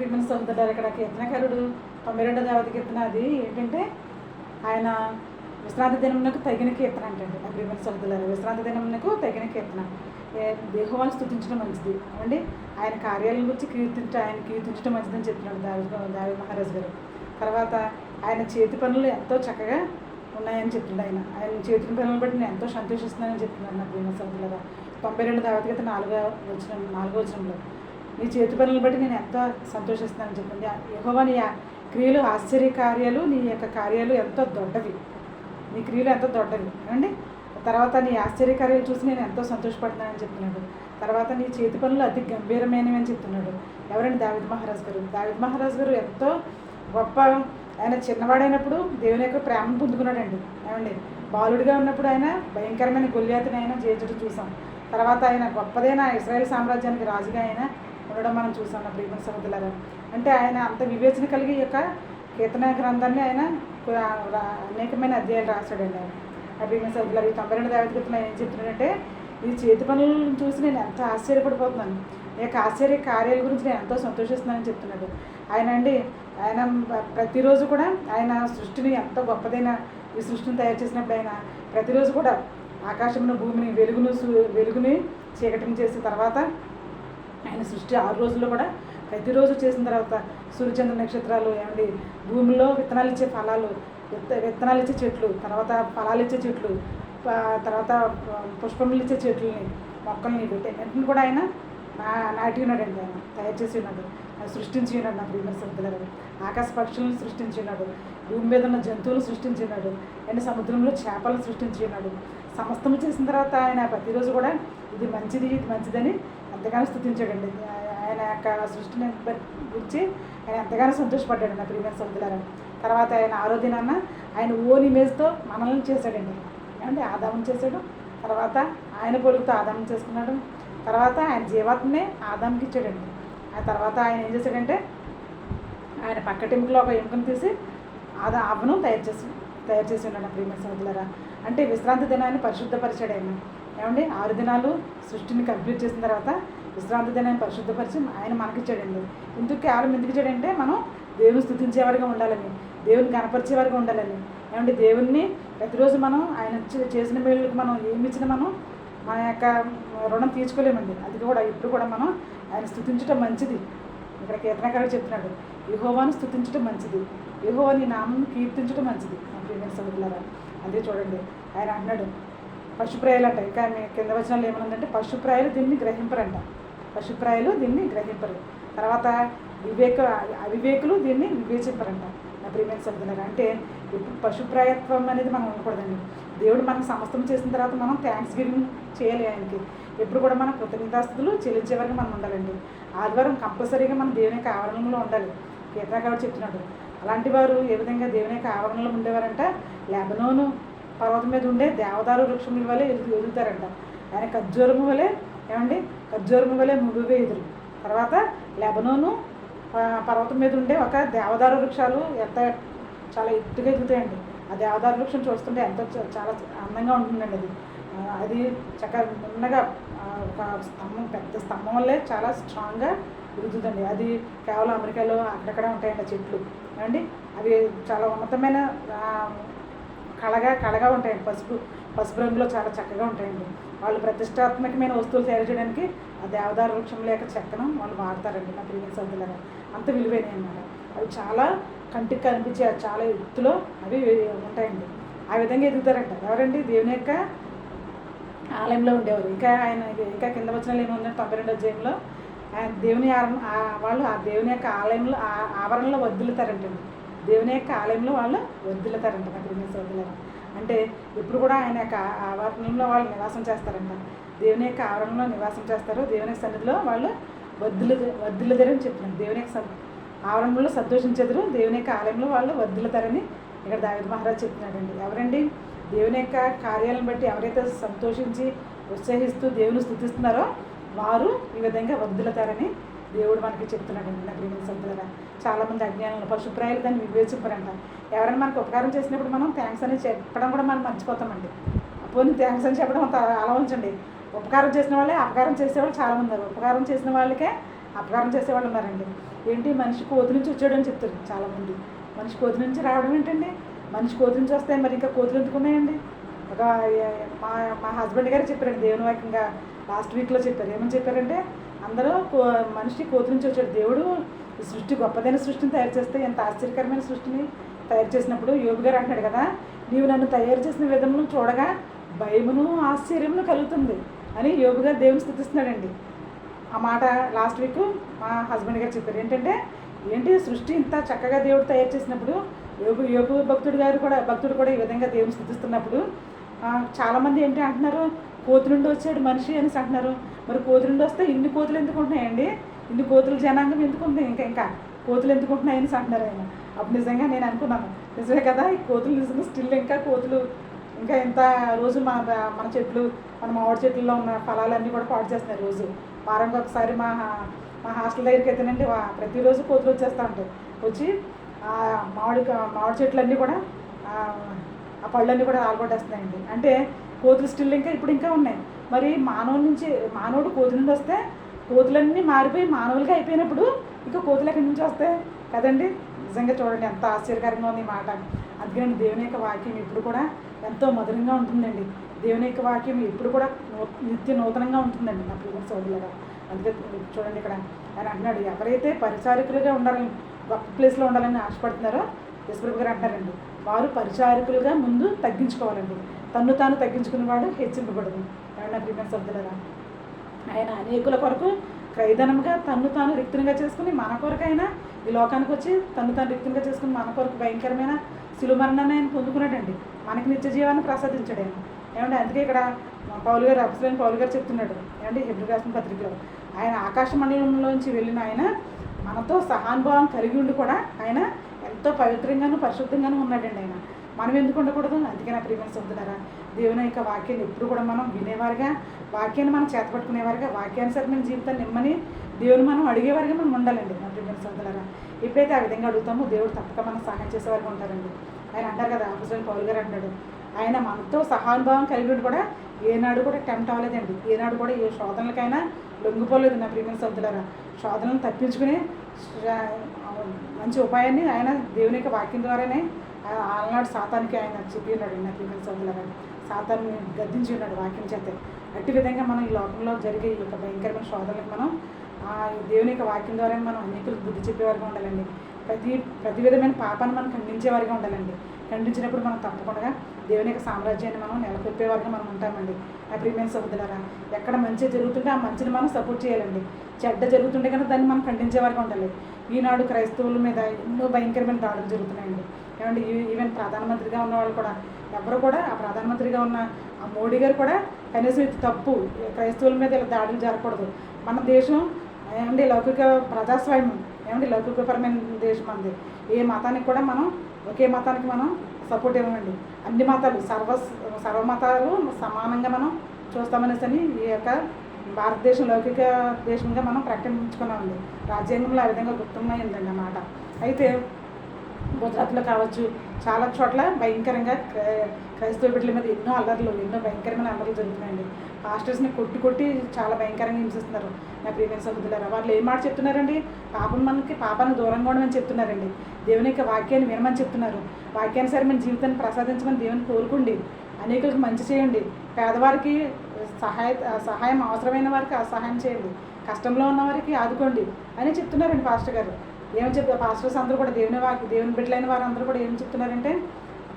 ప్రియమైన సహోదరులారా, ఇక్కడ కీర్తనకారుడు 92వ దేవత కీర్తన. అది ఏంటంటే ఆయన విశ్రాంతి దినమునకు తగిన కీర్తన అంటే నా ప్రియమైన సహోదరులారా, విశ్రాంతి దినమునకు తగిన కీర్తన. యెహోవాను స్తుతించడం మంచిది అండి. ఆయన కార్యాలను గురించి కీర్తించడం మంచిదని చెప్తున్నాడు దావీదు మహారాజు గారు. తర్వాత ఆయన చేతి పనులు ఎంతో చక్కగా ఉన్నాయని చెప్తున్నాడు. ఆయన చేతి పనులను బట్టి నేను ఎంతో సంతోషిస్తున్నానని చెప్తున్నాను నా ప్రియమైన సహోదరులారా. 92వ దేవత కీర్తన 4వ వచనంలో నీ చేతి పనులను బట్టి నేను ఎంతో సంతోషిస్తున్నానని చెప్పింది. యెహోవా నీ క్రియలు ఆశ్చర్య కార్యాలు, నీ యొక్క కార్యాలు ఎంతో దొడ్డవి, నీ క్రియలు ఎంతో దొడ్డవి అండి. తర్వాత నీ ఆశ్చర్య కార్యాలు చూసి నేను ఎంతో సంతోషపడుతున్నానని చెప్తున్నాడు. తర్వాత నీ చేతి పనులు అతి గంభీరమైనవి అని చెప్తున్నాడు. ఎవరండి? దావీదు మహారాజు గారు. దావీదు మహారాజు గారు ఎంతో గొప్ప. ఆయన చిన్నవాడైనప్పుడు దేవుని యొక్క ప్రేమను పొందుకున్నాడండి. ఏమండి, బాలుడిగా ఉన్నప్పుడు ఆయన భయంకరమైన గొల్యాతుని ఆయన జయించడం చూసాం. తర్వాత ఆయన గొప్పదైన ఇశ్రాయేల్ సామ్రాజ్యానికి రాజుగా ఆయన ఉండడం మనం చూసాం నా ప్రియమైన సహోదరులారా. అంటే ఆయన అంత వివేచన కలిగి ఈ యొక్క కీర్తన గ్రంథాన్ని ఆయన అనేకమైన అధ్యాయాలు రాశాడండి. ఆయన నా ప్రియమైన సహోదరులారా, ఈ 92వ దేవత కీర్తన ఏం చెప్తున్నాడంటే ఈ చేతి పనులను చూసి నేను ఎంతో ఆశ్చర్యపడిపోతున్నాను, ఈ యొక్క ఆశ్చర్య కార్యాల గురించి నేను ఎంతో సంతోషిస్తున్నానని చెప్తున్నాడు. ఆయన ప్రతిరోజు కూడా ఆయన సృష్టిని ఎంతో గొప్పదైన ఈ సృష్టిని తయారు చేసినప్పుడు ఆయన ప్రతిరోజు కూడా ఆకాశమును భూమిని వెలుగుని చీకటిని చేసిన తర్వాత ఆయన సృష్టి 6 రోజుల్లో కూడా ప్రతిరోజు చేసిన తర్వాత సూర్యచంద్ర నక్షత్రాలు, ఏమండి, భూమిలో విత్తనాలు ఇచ్చే ఫలాలు, విత్తనాలు ఇచ్చే చెట్లు, తర్వాత ఫలాలు ఇచ్చే చెట్లు, తర్వాత పుష్పములు ఇచ్చే చెట్లని, మొక్కల్ని వీటన్నింటిని కూడా ఆయన నాటి ఉన్నాడండి. ఆయన తయారు చేసి ఉన్నాడు, సృష్టించి ఉన్నాడు నా ప్రియమైన సహోదరులారా. ఆకాశ పక్షులను సృష్టించి ఉన్నాడు, భూమి మీద ఉన్న జంతువులను సృష్టించి ఉన్నాడు, అండ్ సముద్రంలో చేపలను సృష్టించి ఉన్నాడు. సమస్తము చేసిన తర్వాత ఆయన ప్రతిరోజు కూడా ఇది మంచిదని ఎంతగానో స్తుతించాడండి. ఆయన యొక్క సృష్టిని గురించి ఆయన ఎంతగానో సంతోషపడ్డాడు నా ప్రియమైన సహోదరులారా. తర్వాత ఆయన 6వ దినాన ఆయన ఓన్ ఇమేజ్తో మనల్ని చేశాడండి. ఏమంటే ఆదాముని చేశాడు, తర్వాత ఆయన పోలికతో ఆదాముని చేసుకున్నాడు, తర్వాత ఆయన జీవాత్మనే ఆదాముకి ఇచ్చాడండి. ఆ తర్వాత ఆయన ఏం చేశాడంటే ఆయన పక్కటెముకలో ఒక ఎముకను తీసి అవ్వను తయారు చేసి ఉన్నాడు నా ప్రియమైన సహోదరులారా. అంటే విశ్రాంతి దినాన్ని పరిశుద్ధపరిచాడు ఆయన. ఏమండి, 6 దినాలు సృష్టిని కంప్లీట్ చేసిన తర్వాత విశ్రాంతి దినాన్ని పరిశుద్ధపరిచి ఆయన మనకిచ్చాడండి. కేవలం ఎందుకు ఇచ్చాడంటే మనం దేవుని స్తుతించేవారిగా ఉండాలని, దేవుని కనపరిచేవారిగా ఉండాలని. ఏమంటే దేవుణ్ణి ప్రతిరోజు మనం ఆయన చేసిన మేలుకి మనం ఏమి ఇచ్చినా మనం మన యొక్క రుణం తీర్చుకోలేమండి. అది కూడా ఇప్పుడు కూడా మనం ఆయన స్తుతించడం మంచిది. ఇక్కడ కీర్తనకారుడు చెప్తున్నాడు, యెహోవాను స్తుతించడం మంచిది, యెహోవా నీ నామం కీర్తించడం మంచిది నా ప్రియమైన సహోదరులారా. అదే చూడండి, ఆయన అంటున్నాడు పశుప్రాయాలు అంట. ఇంకా కింద వచనాలు ఏమనుందంటే పశుప్రాయాలు దీన్ని గ్రహింపరంట, పశుప్రాయాలు దీన్ని గ్రహింపరు. తర్వాత అవివేకులు దీన్ని వివేచింపరంట నా ప్రియమైన సహోదరులారా. అంటే ఇప్పుడు పశుప్రాయత్వం అనేది మనం ఉండకూడదండి. దేవుడు మనకు సమస్తం చేసిన తర్వాత మనం థ్యాంక్స్ గివింగ్ చేయాలి ఆయనకి. ఎప్పుడు కూడా మనం కృతజ్ఞతాస్తుతులు చెల్లించే వరకు మనం ఉండాలండి. ఆదివారం కంపల్సరీగా మనం దేవుని యొక్క ఆవరణంలో ఉండాలి. కీర్తనకారుడు చెప్తున్నాడు. అలాంటి వారు ఏ విధంగా దేవుని యొక్క ఆవరణలో ఉండేవారంట, లెబనోను పర్వతం మీద ఉండే దేవదారు వృక్షముల వలె ఎదుగుతారంట. ఆయన ఖర్జూరము వలె మువ్వే ఎదురు. తర్వాత లెబనోను పర్వతం మీద ఉండే ఒక దేవదారు వృక్షాలు చాలా ఎత్తుగా ఎదుగుతాయండి. ఆ దేవదారు వృక్షం చూస్తుంటే ఎంతో చాలా అందంగా ఉంటుందండి. అది చక్కగా ఉన్నగా ఒక పెద్ద స్తంభం వల్లే చాలా స్ట్రాంగ్గా ఎదుగుతుందండి. అది కేవలం అమెరికాలో అక్కడక్కడ ఉంటాయండి చెట్లు. ఏమండి, అవి చాలా ఉన్నతమైన కళగా ఉంటాయండి. పసుపు రంగులో చాలా చక్కగా ఉంటాయండి. వాళ్ళు ప్రతిష్టాత్మకమైన వస్తువులు తయారు చేయడానికి ఆ దేవదారు వృక్షం లేక చెక్కను వాళ్ళు వాడతారండి నా ప్రియమైన సహోదరులారా. అంత విలువైనవి అన్నమాట. అవి చాలా కంటికి కనిపించే చాలా ఎత్తులో అవి ఉంటాయండి. ఆ విధంగా ఎదుగుతారంట. ఎవరండి? దేవుని యొక్క ఆలయంలో ఉండేవారు. ఇంకా కింద వచనాలు ఏముందంటే 92వ అధ్యాయంలో వాళ్ళు ఆ దేవుని యొక్క ఆలయంలో ఆవరణలో వర్ధిల్లుతారంటండి. దేవుని యొక్క ఆలయంలో వాళ్ళు వర్ధిల్లుతారంట నా ప్రియమైన సహోదరులారా. అంటే ఇప్పుడు కూడా ఆయన యొక్క ఆవరణంలో వాళ్ళు నివాసం చేస్తారంట. దేవుని యొక్క ఆవరణలో నివాసం చేస్తారు. దేవుని యొక్క సన్నిధిలో వాళ్ళు వర్ధిల్లుతారని చెప్తున్నారు. దేవుని యొక్క ఆవరణలో సంతోషించెదరు, దేవుని యొక్క ఆలయంలో వాళ్ళు వర్ధిల్లుతారని ఇక్కడ దావీదు మహారాజు చెప్తున్నాడండి. ఎవరండి? దేవుని యొక్క కార్యాలను బట్టి ఎవరైతే సంతోషించి ఉత్సహిస్తూ దేవుని స్తుతిస్తున్నారో వారు ఈ విధంగా వర్ధిల్లుతారని దేవుడు మనకి చెప్తున్నాడండి నా ప్రియమైన సహోదరులారా. చాలామంది అజ్ఞానంలో పశుప్రాయాలు దాన్ని వివేచింపరంట. ఎవరైనా మనకు ఉపకారం చేసినప్పుడు మనం థ్యాంక్స్ అని చెప్పడం కూడా మనం మర్చిపోతామండి. పోనీ థ్యాంక్స్ అని చెప్పడం అంత అలా ఉంచండి. ఉపకారం చేసిన వాళ్ళే అపకారం చేసేవాళ్ళు చాలామంది ఉన్నారు. ఉపకారం చేసిన వాళ్ళకే అపకారం చేసేవాళ్ళు ఉన్నారండి. ఏంటి మనిషి కోతి నుంచి వచ్చాడు అని చెప్తారు చాలామంది. మనిషి కోతి నుంచి రావడం ఏంటండి? మనిషి కోతి నుంచి వస్తే మరి ఇంకా కోతులు ఎందుకున్నాయండి? ఒక మా మా హస్బెండ్ గారు చెప్పారండి దేవుని వాక్యంగా లాస్ట్ వీక్లో చెప్పారు. ఏమని చెప్పారంటే అందరూ మనిషి కోతి నుంచి వచ్చాడు. దేవుడు ఈ సృష్టి గొప్పదైన సృష్టిని తయారు చేస్తే ఎంత ఆశ్చర్యకరమైన సృష్టిని తయారు చేసినప్పుడు యోబు గారు అంటున్నాడు కదా, నీవు నన్ను తయారు చేసిన విధమును చూడగా భయమును ఆశ్చర్యమును కలుగుతుంది అని యోబు గారు దేవుని స్తుతిస్తున్నాడండి. ఆ మాట లాస్ట్ వీక్ మా హస్బెండ్ గారు చెప్పారు. ఏంటి సృష్టి ఇంత చక్కగా దేవుడు తయారు చేసినప్పుడు యోబు భక్తుడు కూడా ఈ విధంగా దేవుని స్థుతిస్తున్నప్పుడు చాలామంది ఏంటి అంటున్నారు, కోతి నుండి వచ్చాడు మనిషి అనేసి అంటున్నారు. మరి కోతి నుండి వస్తే ఇన్ని కోతులు ఎందుకు ఉంటున్నాయండి? ఇన్ని కోతుల జనాంగం ఎందుకు ఉంది? ఇంకా కోతులు ఎందుకు ఉంటున్నాయి అనేసి అంటున్నారు ఆయన. అప్పుడు నిజంగా నేను అనుకున్నాను, నిజమే కదా, ఈ కోతులు నిజంగా స్టిల్ ఇంకా కోతులు ఇంకా ఎంత రోజు మన చెట్లు మన మామిడి చెట్లలో ఉన్న ఫలాలన్నీ కూడా పాడు చేస్తున్నారు. రోజు వారానికి ఒకసారి మా హాస్టల్ దగ్గరికి అయితేనండి ప్రతిరోజు కోతులు వచ్చేస్తూ ఉంటాయి. వచ్చి మామిడి చెట్లన్నీ కూడా ఆ పళ్ళన్నీ కూడా రాలగొట్టేస్తున్నాయండి. అంటే కోతులు స్టిల్ ఇప్పుడు ఇంకా ఉన్నాయి. మరి మానవుడు కోతి నుండి వస్తే కోతులన్నీ మారిపోయి మానవులుగా అయిపోయినప్పుడు ఇంకా కోతులు ఎక్కడి నుంచి వస్తాయి కదండి? నిజంగా చూడండి ఎంత ఆశ్చర్యకరంగా ఉంది ఈ మాట. అందుకని దేవుని యొక్క వాక్యం ఎప్పుడు కూడా ఎంతో మధురంగా ఉంటుందండి. దేవుని యొక్క వాక్యం ఎప్పుడు కూడా నిత్య నూతనంగా ఉంటుందండి నా ప్రియ సోదరులారా. అందుకే చూడండి ఇక్కడ ఆయన అంటున్నాడు, ఎవరైతే పరిచారకులుగా ఉండాలని గొప్ప ప్లేస్లో ఉండాలని ఆశపడుతున్నారో యేసుప్రభు గారు అంటారండి, వారు పరిచారకులుగా ముందు తగ్గించుకోవాలండి. తన్ను తాను తగ్గించుకునేవాడు హెచ్చింపబడదు. నా ప్రియ సోదరులారా, ఆయన అనేకుల కొరకు క్రైదనంగా తన్ను తాను రిక్తునిగా చేసుకుని మన కొరకైనా ఈ లోకానికి వచ్చి తన్ను తాను రిక్తునిగా చేసుకుని మన కొరకు భయంకరమైన శిలువ మరణాన్ని ఆయన పొందుకున్నాడండి. మనకి నిత్య జీవాన్ని ప్రసాదించాడు ఆయన. అందుకే ఇక్కడ అపోస్తలుడైన పౌలు గారు చెప్తున్నాడు హెబ్రీ రాసిన పత్రికలో, ఆయన ఆకాశ మండలంలోంచి వెళ్ళిన ఆయన మనతో సహానుభావం కలిగి ఉండి కూడా ఆయన ఎంతో పవిత్రంగాను పరిశుద్ధంగాను ఉన్నాడండి ఆయన. మనం ఎందుకు ఉండకూడదు? అందుకే నా ప్రియమైన సోదరులారా, దేవుని యొక్క వాక్యాన్ని ఎప్పుడు కూడా మనం వినేవారుగా, వాక్యాన్ని మనం చేతపట్టుకునేవారుగా, వాక్యానుసరమైన జీవితాన్ని నిమ్మని దేవుని మనం అడిగేవారుగా మనం ఉండాలండి. నా ప్రియమైన సోదరులారా, ఎప్పుడైతే ఆ విధంగా అడుగుతామో దేవుడు తప్పక మనం సహాయం చేసేవారుగా ఉంటారండి. ఆయన అంటారు కదా, అపోస్తలుడైన పౌలు గారు అంటాడు, ఆయన మనతో సహానుభావం కలిగి కూడా ఏనాడు కూడా టెంప్ట్ అవ్వలేదండి. ఏనాడు కూడా ఏ శోధనలకైనా లొంగిపోలేదు. నా ప్రియమైన సోదరులారా, శోధనలను తప్పించుకునే మంచి ఉపాయాన్ని ఆయన దేవుని యొక్క వాక్యం ద్వారానే ఆనాడు సాతానికి ఆయన చెప్పి ఉన్నాడు. నా ప్రియమైన సోదరులారా, సాతాన్ని గద్దించి ఉన్నాడు వాక్యం చేత. అట్టి విధంగా మనం ఈ లోకంలో జరిగే ఈ యొక్క భయంకరమైన శోధనలకు మనం దేవుని యొక్క వాక్యం ద్వారా మనం అనేకులకు బుద్ధి చెప్పేవారుగా ఉండాలండి. ప్రతి విధమైన పాపాన్ని మనం ఖండించేవారుగా ఉండాలండి. ఖండించినప్పుడు మనం తప్పకుండా దేవుని యొక్క సామ్రాజ్యాన్ని మనం నెలకొల్పేవారుగా మనం ఉంటామండి. నా ప్రియమైన సోదరులారా, ఎక్కడ మంచి జరుగుతుంటే ఆ మంచిని మనం సపోర్ట్ చేయాలండి. చెడ్డ జరుగుతుంటే కనుక దాన్ని మనం ఖండించేవారుగా ఉండాలి. ఈనాడు క్రైస్తవుల మీద ఎన్నో భయంకరమైన దాడులు జరుగుతున్నాయండి. ఈవెన్ ప్రధానమంత్రిగా ఉన్న వాళ్ళు కూడా ఎవరు కూడా ఆ ప్రధానమంత్రిగా ఉన్న ఆ మోడీ గారు కూడా కనీసం ఇది తప్పు, క్రైస్తవుల మీద ఇలా దాడులు జరగకూడదు. మన దేశం లౌకిక ప్రజాస్వామ్యం లౌకికపరమైన దేశం మనది. ఏ మతానికి కూడా మనం ఒకే మతానికి మనం సపోర్ట్ ఇవ్వమండి. అన్ని మతాలు సర్వ మతాలు సమానంగా మనం చూస్తామనేసి ఈ యొక్క భారతదేశం లౌకిక దేశంగా మనం ప్రకటించుకున్నామండి. రాజ్యాంగంలో ఆ విధంగా గుర్తున్నదండి అన్నమాట. అయితే గుజరాత్లో కావచ్చు, చాలా చోట్ల భయంకరంగా క్రైస్తవ బిడ్డల మీద ఎన్నో భయంకరమైన అల్లర్లు జరుగుతున్నాయండి. పాస్టర్స్ని కొట్టి చాలా భయంకరంగా హింసిస్తున్నారు. నా ప్రియమైన సోదరులారా, వాళ్ళు ఏం మాట చెప్తున్నారండి? పాపానికి దూరంగా ఉండమని చెప్తున్నారండి. దేవుని యొక్క వాక్యాన్ని వినమని చెప్తున్నారు. వాక్యానుసారమైన జీవితాన్ని ప్రసాదించమని దేవుని కోరుకోండి. అనేకులకు మంచి చేయండి. పేదవారికి సహాయం అవసరమైన వారికి సహాయం చేయండి. కష్టంలో ఉన్న వారికి ఆదుకోండి అని చెప్తున్నారండి పాస్టర్ గారు. ఏమని చెప్తారు పాస్టర్స్ అందరూ కూడా? దేవుని బిడ్డలైన వారు అందరూ కూడా ఏం చెప్తున్నారంటే,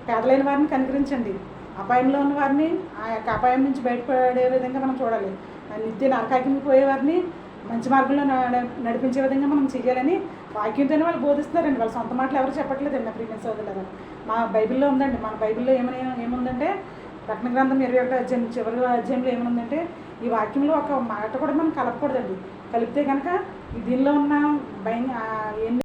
పేదలైన వారిని కనికరించండి, అపాయంలో ఉన్న వారిని ఆ యొక్క అపాయం నుంచి బయటపడే విధంగా మనం చూడాలి, నిత్య నరకాగ్నికి పోయే వారిని మంచి మార్గంలో నడిపించే విధంగా మనం చేయాలని వాక్యంతోనే వాళ్ళు బోధిస్తున్నారండి. వాళ్ళ సొంత మాటలు ఎవరు చెప్పట్లేదండి. నా ప్రియమైన సోదరులారా, మా బైబిల్లో ఉందండి. మన బైబిల్లో ఏముందంటే ప్రకటన గ్రంథం 21వ అధ్యాయం చివరి అధ్యాయంలో ఏముందంటే, ఈ వాక్యంలో ఒక మాట కూడా మనం కలపకూడదండి. కలిపితే కనుక దీనిలో ఉన్న